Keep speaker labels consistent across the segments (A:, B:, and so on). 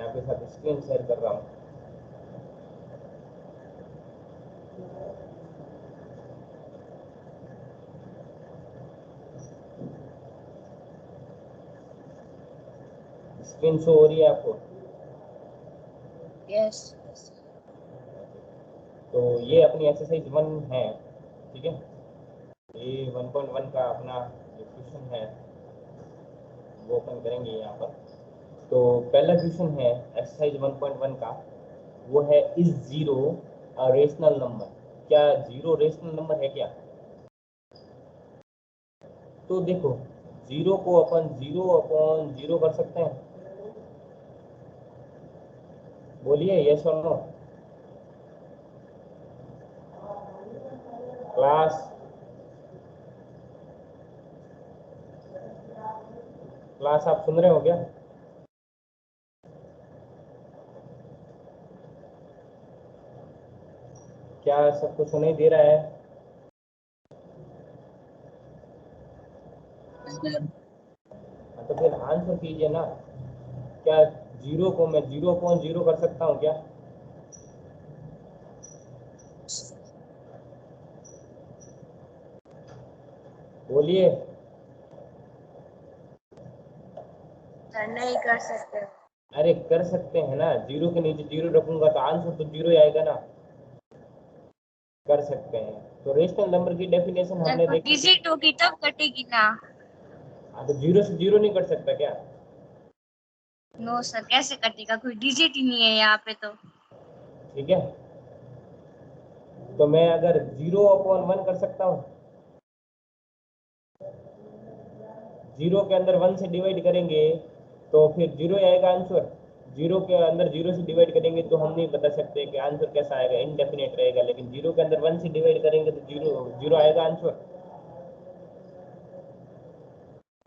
A: मैं आपके साथ स्क्रीन शेयर कर रहा हूँ। स्क्रीन शो हो रही है आपको?
B: यस।
A: तो ये अपनी एक्सरसाइज 1 है, ठीक है। ये 1.1 का अपना जो क्वेश्चन है वो अपन करेंगे यहाँ पर। तो पहला क्वेश्चन है एक्सरसाइज 1.1 का, वो है is zero a rational number? क्या जीरो रेशनल नंबर है क्या? तो देखो, जीरो को अपन 0/0 कर सकते हैं। बोलिए यस और नो क्लास। क्लास आप सुन रहे हो क्या? क्या सबको सुनाई दे रहा है? तो फिर आंसर कीजिए ना। क्या जीरो को मैं 0/0 कर सकता हूँ क्या? बोलिए।
B: सर नहीं कर सकते।
A: अरे कर सकते हैं ना, जीरो के नीचे जीरो रखूंगा तो आंसर तो जीरो ही आएगा ना। कर सकते हैं। तो रेशनल नंबर की डेफिनेशन हमने देखी।
B: डिजिट होगी तब कटेगी ना।
A: हाँ, तो जीरो से जीरो नहीं कट सकता क्या?
B: नो सर, कैसे कटेगा, कोई डिजिट ही नहीं है यहाँ पे तो।
A: ठीक है, तो मैं अगर 0/1 कर सकता हूँ, जीरो के अंदर 1 से डिवाइड करेंगे तो फिर जीरो आएगा आंसर। जीरो के अंदर जीरो से डिवाइड करेंगे तो हम नहीं बता सकते कि आंसर कैसा आएगा, इनडेफिनेट रहेगा। लेकिन जीरो के अंदर 1 से डिवाइड करेंगे तो जीरो जीरो आएगा आंसर।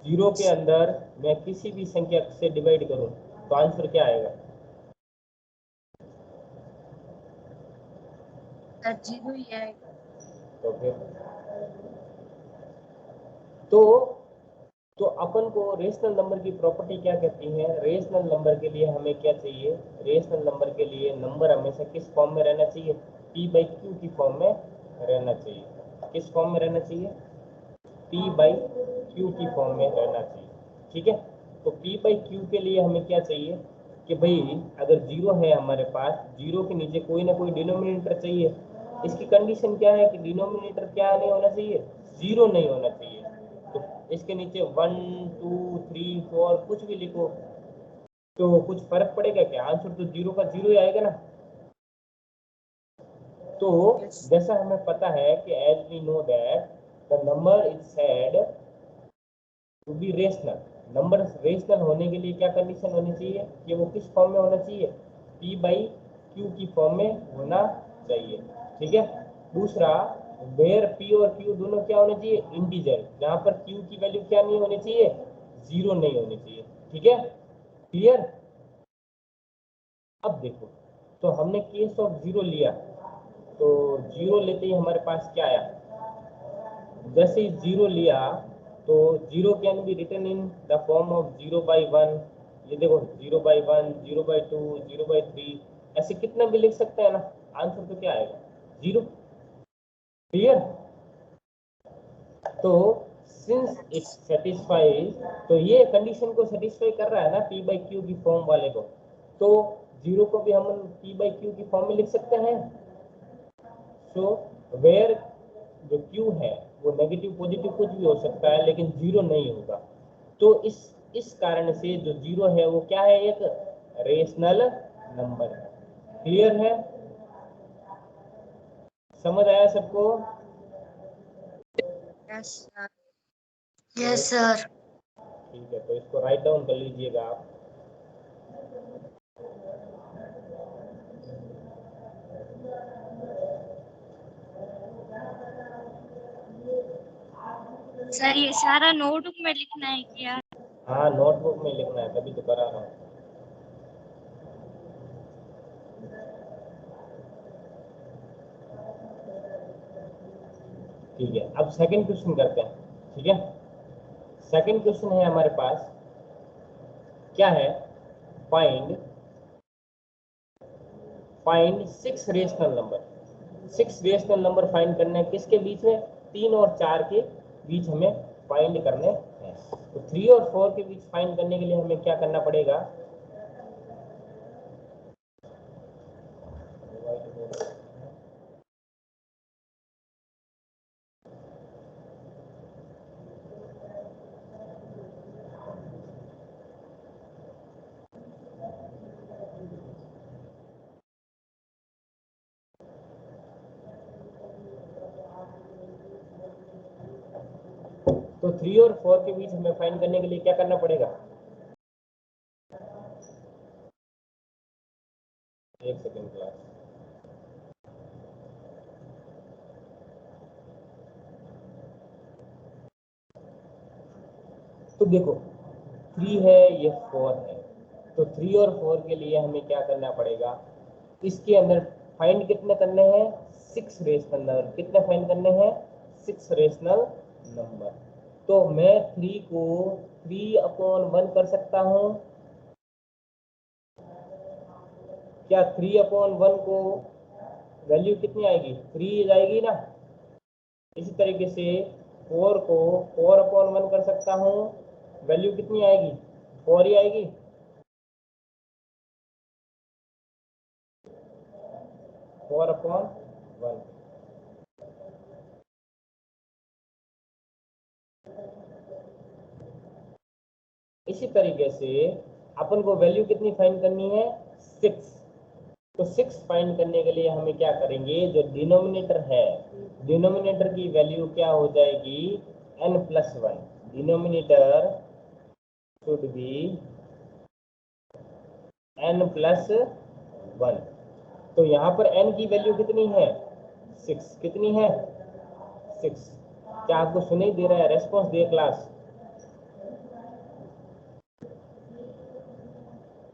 A: जीरो के अंदर मैं किसी भी संख्या से डिवाइड करूं तो आंसर क्या आएगा?
B: सर जीरो ही आएगा।
A: तो फिर तो तो अपन को रेशनल नंबर की प्रॉपर्टी क्या कहती है? रेशनल नंबर के लिए हमें क्या चाहिए? रेशनल नंबर के लिए नंबर हमेशा किस फॉर्म में रहना चाहिए? p/q की फॉर्म में रहना चाहिए। किस फॉर्म में रहना चाहिए? p/q की फॉर्म में रहना चाहिए, ठीक है। तो p/q के लिए हमें क्या चाहिए कि भाई अगर जीरो है हमारे पास, जीरो के नीचे कोई ना कोई डिनोमिनेटर चाहिए। इसकी कंडीशन क्या है कि डिनोमिनेटर क्या नहीं होना चाहिए? जीरो नहीं होना चाहिए। तो इसके नीचे 1 2 3 4 कुछ भी लिखो तो कुछ फर्क पड़ेगा क्या? आंसर तो जीरो का जीरो ही आएगा ना। तो जैसा हमें पता है कि as we know that the number is said to be rational. Number rational होने के लिए क्या कंडीशन होनी चाहिए कि वो किस फॉर्म में होना चाहिए? p/q की फॉर्म में होना चाहिए, ठीक है। दूसरा, वेयर p और q दोनों क्या होने चाहिए? इंटीजर, जहां पर q की वैल्यू क्या नहीं होनी चाहिए? जीरो नहीं होनी चाहिए, ठीक है। क्लियर? अब देखो, तो हमने केस ऑफ जीरो लिया, तो जीरो लेते ही हमारे पास क्या आया? जैसे ही जीरो लिया तो zero can be written in the form of 0/1। ये देखो 0/1 0/2 0/3 ऐसे कितना भी लिख सकते हैं ना। आंसर तो क्या आएगा? जीरो। क्लियर? तो सिंस इट सेटिस्फाइज, तो ये कंडीशन को सेटिस्फाई कर रहा है ना p/q की फॉर्म वाले को, तो जीरो को भी हम p/q की फॉर्म में लिख सकते हैं। सो वेयर जो q है वो नेगेटिव पॉजिटिव कुछ भी हो सकता है लेकिन जीरो नहीं होगा। तो इस कारण से जो जीरो है वो क्या है? एक रेशनल नंबर है। क्लियर है? समझ आया सबको?
B: Yes sir. Yes sir.
A: ठीक है, तो इसको राइट डाउन कर लीजिएगा आप।
B: सर ये सारा नोटबुक में लिखना है क्या?
A: हाँ, नोटबुक में लिखना है, तभी तो करा रहा हूँ। ठीक है, अब सेकंड क्वेश्चन करते हैं, ठीक है। सेकंड क्वेश्चन है हमारे पास, क्या है? Find find 6 rational number. 6 rational number find करने हैं किसके बीच में, 3 और 4 के बीच हमें फाइंड करने हैं। तो 3 और 4 के बीच फाइंड करने के लिए हमें क्या करना पड़ेगा, तो 3 और 4 के बीच हमें फाइंड करने के लिए क्या करना पड़ेगा, एक सेकेंड क्लास। तो देखो 3 है, ये 4 है, तो 3 और 4 के लिए हमें क्या करना पड़ेगा, इसके अंदर फाइंड कितने करने हैं, 6 रेशनल नंबर। कितने फाइंड करने हैं, 6 रेशनल नंबर। तो मैं 3 को 3/1 कर सकता हूं, क्या 3/1 को वैल्यू कितनी आएगी, 3 आएगी ना। इसी तरीके से 4 को 4/1 कर सकता हूं, वैल्यू कितनी आएगी, 4 ही आएगी। 4/1। इसी तरीके से अपन को वैल्यू कितनी फाइंड करनी है, 6। तो 6 फाइंड करने के लिए हमें क्या करेंगे, जो डिनोमिनेटर है, डिनोमिनेटर की वैल्यू क्या हो जाएगी, n+1। Denominator should be n+1। तो यहाँ पर n की वैल्यू कितनी है, 6। कितनी है, 6। क्या आपको सुनाई दे रहा है, रेस्पॉन्स दे क्लास,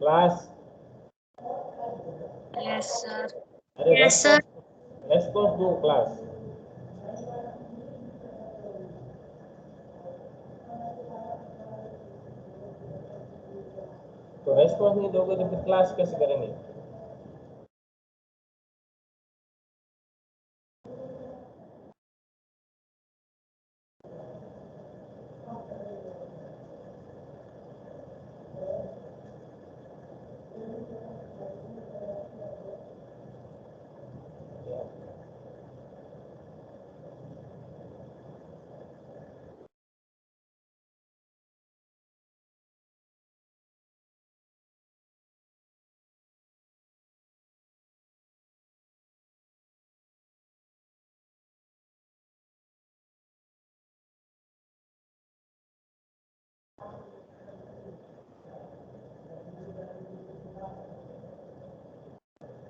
A: क्लास।
B: Yes sir.
A: अरे
B: यस सर।
A: रेस्पॉन्स दो क्लास। तो रेस्पॉन्स नहीं दोगे तो फिर क्लास कैसे करेंगे।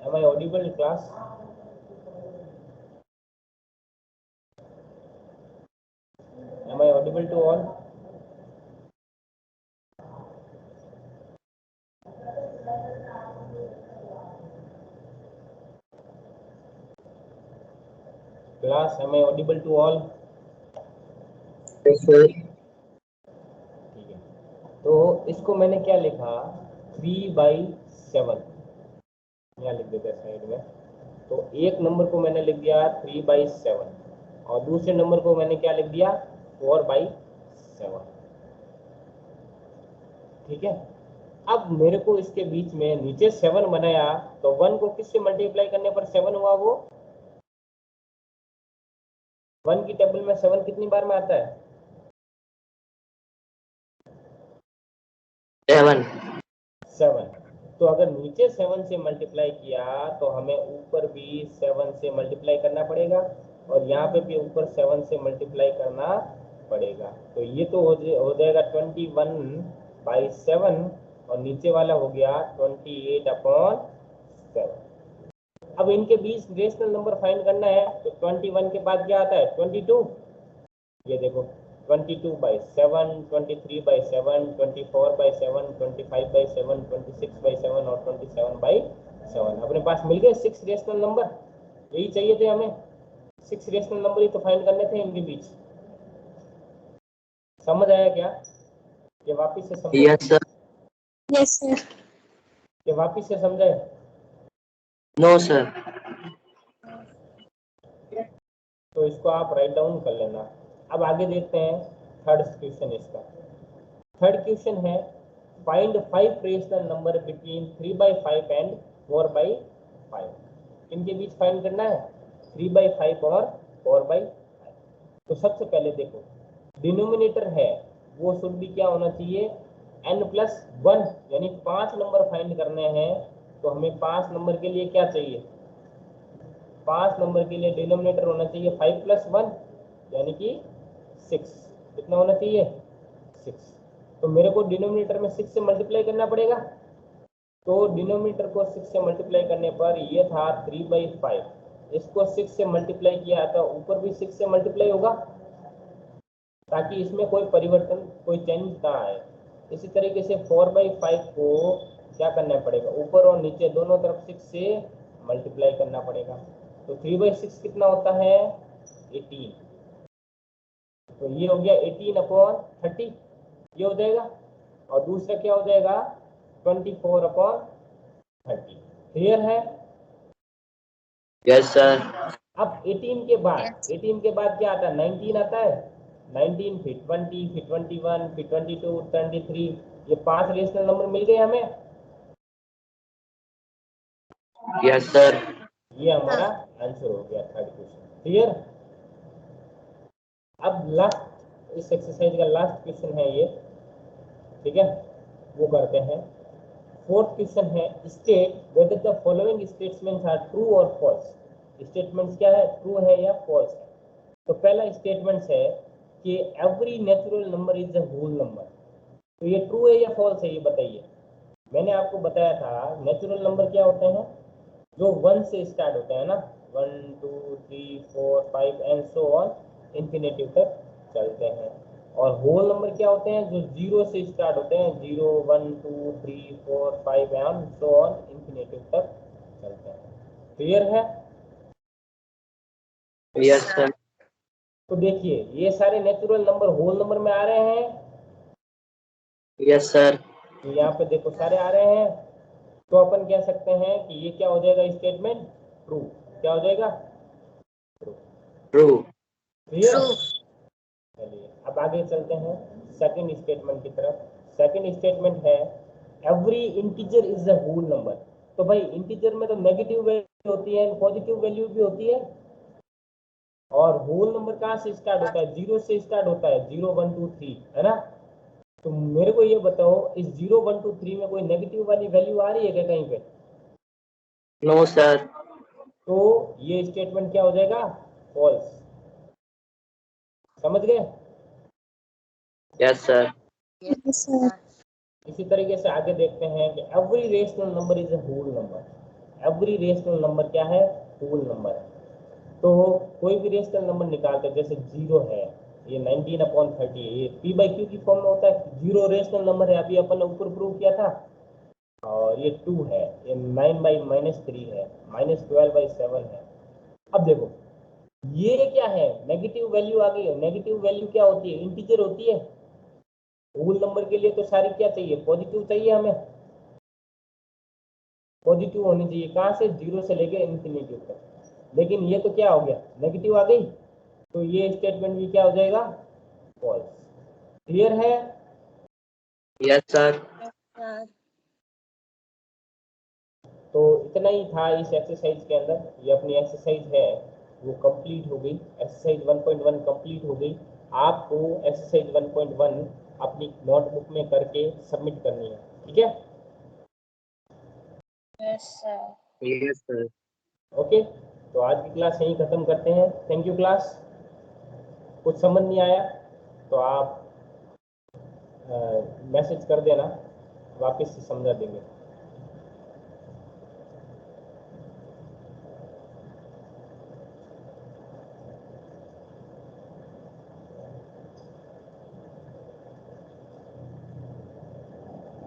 A: Am I audible class? Am I audible to all? Class, am I audible to all?
C: Yes, sir.
A: ठीक है, तो इसको मैंने क्या लिखा, 3/7 यहाँ लिख देते हैं साइड में। तो एक नंबर को मैंने लिख दिया 3/7 और दूसरे नंबर को मैंने क्या लिख दिया, 4/7। ठीक है, अब मेरे को इसके बीच में नीचे 7 बनाया, तो 1 को किससे मल्टीप्लाई करने पर 7 हुआ, वो 1 की टेबल में 7 कितनी बार में आता है, 7। तो अगर नीचे 7 से मल्टीप्लाई किया तो हमें ऊपर भी 7 से मल्टीप्लाई करना पड़ेगा और यहाँ पे भी ऊपर 7 से मल्टीप्लाई करना पड़ेगा। तो ये तो हो जाएगा 21/7 और नीचे वाला हो गया 28/7। अब इनके बीच रेशनल नंबर फाइंड करना है, तो 21 के बाद क्या आता है, 22। ये देखो 22/7, 23/7, 24/7, 25/7, 26/7 और 27/7। अपने पास मिल गए 6 रेशनल नंबर। यही चाहिए थे हमें, 6 रेशनल नंबर ही तो फाइंड करने थे इनके बीच। समझ आया क्या, ये वापिस से समझे,
C: Yes, sir.
B: Yes sir.
A: ये वापिस से समझे।
C: No sir.
A: तो इसको आप राइट डाउन कर लेना। अब आगे देखते हैं थर्ड क्वेश्चन इसका। थर्ड क्वेश्चन है find 5 rational number between 3/5 and 4/5। इनके बीच फाइंड करना है 3/5 और 4/5। तो सबसे पहले देखो डिनोमिनेटर है वो शुड भी क्या होना चाहिए n+1, यानी 5 नंबर फाइंड करने हैं। तो हमें 5 नंबर के लिए क्या चाहिए, 5 नंबर के लिए डिनोमिनेटर होना चाहिए 5+1 यानी कि 6। कितना होना चाहिए 6। तो मेरे को डिनोमिनेटर में 6 से मल्टीप्लाई करना पड़ेगा। तो डिनोमिनेटर को 6 से मल्टीप्लाई करने पर ये था 3/5, इसको 6 से मल्टीप्लाई किया तो ऊपर भी 6 से मल्टीप्लाई होगा ताकि इसमें कोई परिवर्तन कोई चेंज ना आए। इसी तरीके से 4/5 को क्या करना पड़ेगा, ऊपर और नीचे दोनों तरफ 6 से मल्टीप्लाई करना पड़ेगा। तो 3/6 कितना होता है 18। तो ये हो गया 18/30 ये हो जाएगा। और दूसरा क्या हो जाएगा 24/30। क्लियर है।
C: Yes sir.
A: अब 18 के बाद
B: Yes.
A: 18 के बाद क्या आता है 19 आता है। 19 फिर 20 फिर 21 फिर 22 23, ये 5 रेशनल नंबर मिल गए हमें।
C: Yes sir.
A: ये हमारा आंसर हो गया थर्ड क्वेश्चन। क्लियर। अब लास्ट इस एक्सरसाइज का लास्ट क्वेश्चन है ये, ठीक है, वो करते हैं। फोर्थ क्वेश्चन है state whether the following statements are true और फॉल्स। स्टेटमेंट्स क्या है, ट्रू है या फॉल्स है। तो पहला स्टेटमेंट है कि every natural number is a whole number. तो ये ट्रू है या फॉल्स है ये बताइए। मैंने आपको बताया था नेचुरल नंबर क्या होते हैं, जो 1 से स्टार्ट होता है ना, 1 2 3 4 5 एंड सो ऑन इंफिनिटिव तक चलते हैं। और होल नंबर क्या होते हैं, जो 0 से स्टार्ट होते हैं, 0 1 2 3 4 5 एंड सो ऑन इंफिनिटिव तक चलते हैं। क्लियर है।
C: Yes sir.
A: तो देखिए ये सारे नेचुरल नंबर होल नंबर में आ रहे हैं।
C: Yes sir.
A: तो यहाँ पे देखो सारे आ रहे हैं। तो अपन कह सकते हैं कि ये क्या हो जाएगा स्टेटमेंट ट्रू। क्या हो जाएगा
C: ट्रू।
A: क्लियर।
B: True.
A: चलिए अब आगे चलते हैं सेकंड स्टेटमेंट की तरफ। सेकंड स्टेटमेंट है every integer is a whole number. तो भाई इंटीजर में तो नेगेटिव वैल्यू होती है पॉजिटिव वैल्यू भी होती है। और होल नंबर कहाँ से स्टार्ट होता है, 0 से स्टार्ट होता है, 0 1 2 3 है ना। तो मेरे को ये बताओ इस 0 1 2 3 में कोई नेगेटिव वाली वैल्यू आ रही है क्या कहीं पे।
C: No sir.
A: तो ये स्टेटमेंट क्या हो जाएगा फॉल्स। समझ गए।
C: Yes sir.
B: Yes, sir.
A: इसी तरीके से आगे देखते हैं कि every rational number is a whole number. Every rational number क्या है, होल नंबर है। तो कोई भी रेशनल नंबर निकालते हैं, जैसे 0 है, ये 19/30 है, ये p/q की फॉर्म में होता है। 0 रेशनल नंबर है, अभी अपन ने ऊपर प्रूव किया था। और ये 2 है, ये 9/-3 है, -12/7 है। अब देखो ये क्या है, नेगेटिव वैल्यू आ गई है। नेगेटिव वैल्यू क्या होती है, इंटीजर होती है। होल नंबर के लिए तो सारी क्या चाहिए, पॉजिटिव चाहिए हमें। पॉजिटिव होनी चाहिए कहाँ से, 0 से लेके इंफिनिटी तक। लेकिन ये तो क्या हो गया नेगेटिव आ गई। तो ये स्टेटमेंट भी क्या हो जाएगा फॉल्स। क्लियर है।
C: Yes sir.
B: Sir.
A: तो इतना ही था इस एक्सरसाइज के अंदर। ये अपनी एक्सरसाइज है वो कंप्लीट हो गई। एक्सरसाइज 1.1 कंप्लीट हो गई। आपको एक्सरसाइज 1.1 अपनी नोटबुक में करके सबमिट करनी है, ठीक है।
B: Yes, sir.
C: Yes sir.
A: Okay, तो आज की क्लास यहीं खत्म करते हैं। Thank you class. कुछ समझ नहीं आया तो आप मैसेज कर देना, वापस से समझा देंगे।